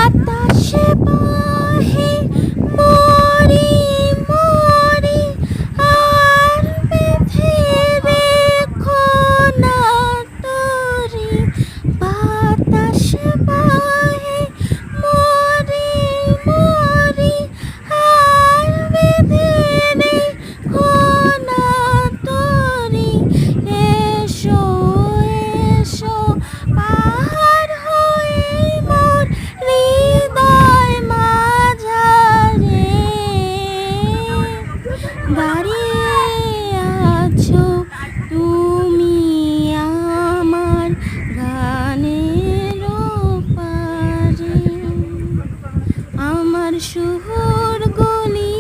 বাতাসে বহে মরি মরি আর বেঁধে রেখো না তরি। বাতাসে বহে মরি মরি আর বেঁধে রেখো না তরি। এসো এসো পার হয়ে মোর হৃদয় মাঝারে দাঁড়িয়ে আছো তুমি আমার গানের পারে। আমার সুর গলি